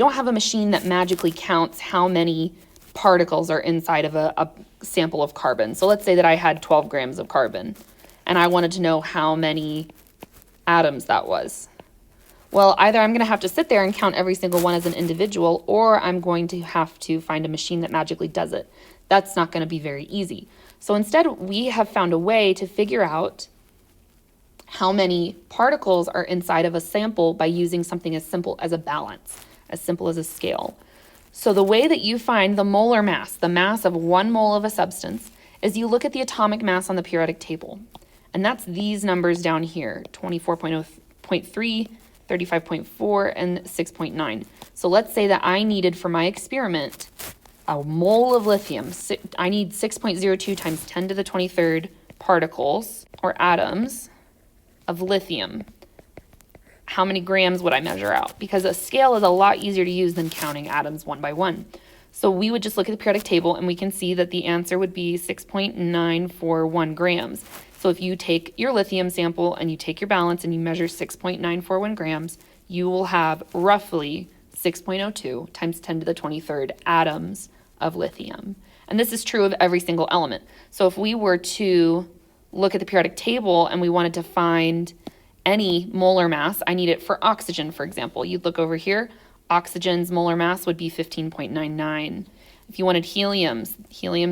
don't have a machine that magically counts how many particles are inside of a sample of carbon. So let's say that I had 12 grams of carbon and I wanted to know how many atoms that was. Well, either I'm going to have to sit there and count every single one as an individual, or I'm going to have to find a machine that magically does it. That's not going to be very easy. So instead, we have found a way to figure out how many particles are inside of a sample by using something as simple as a balance, as simple as a scale. So the way that you find the molar mass, the mass of 1 mole of a substance, is you look at the atomic mass on the periodic table. And that's these numbers down here, 24.3, 35.4, and 6.9. So let's say that I needed for my experiment a mole of lithium. I need 6.02 times 10 to the 23rd particles or atoms of lithium. How many grams would I measure out? Because a scale is a lot easier to use than counting atoms one by one. So we would just look at the periodic table and we can see that the answer would be 6.941 grams. So if you take your lithium sample and you take your balance and you measure 6.941 grams, you will have roughly 6.02 times 10 to the 23rd atoms of lithium. And this is true of every single element. So if we were to look at the periodic table and we wanted to find any molar mass, I need it for oxygen, for example. You'd look over here, oxygen's molar mass would be 15.99. If you wanted helium's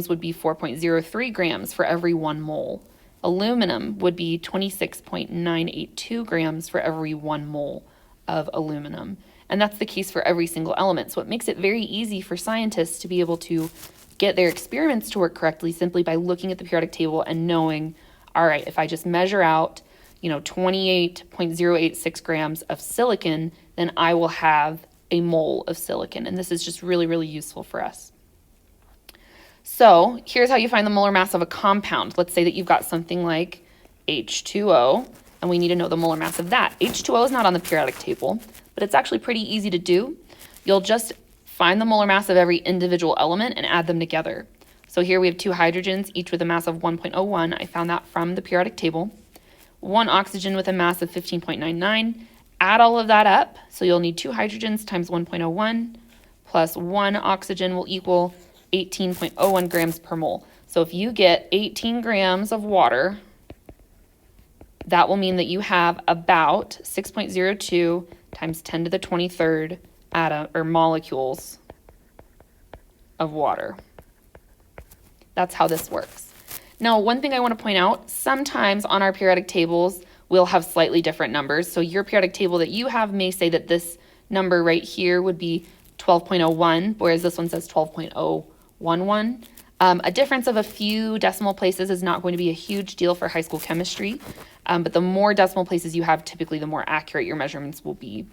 would be 4.03 grams for every 1 mole. Aluminum would be 26.982 grams for every 1 mole of aluminum. And that's the case for every single element. So it makes it very easy for scientists to be able to get their experiments to work correctly simply by looking at the periodic table and knowing, all right, if I just measure out, 28.086 grams of silicon, then I will have a mole of silicon. And this is just really, really useful for us. So here's how you find the molar mass of a compound. Let's say that you've got something like H2O, and we need to know the molar mass of that. H2O is not on the periodic table, but it's actually pretty easy to do. You'll just find the molar mass of every individual element and add them together. So here we have 2 hydrogens, each with a mass of 1.01. I found that from the periodic table. 1 oxygen with a mass of 15.99. Add all of that up. So you'll need 2 hydrogens times 1.01 plus 1 oxygen will equal 18.01 grams per mole. So if you get 18 grams of water, that will mean that you have about 6.02 times 10 to the 23rd atom or molecules of water. That's how this works. Now, one thing I want to point out, sometimes on our periodic tables, we'll have slightly different numbers. So your periodic table that you have may say that this number right here would be 12.01, whereas this one says 12.011. A difference of a few decimal places is not going to be a huge deal for high school chemistry, but the more decimal places you have, typically the more accurate your measurements will be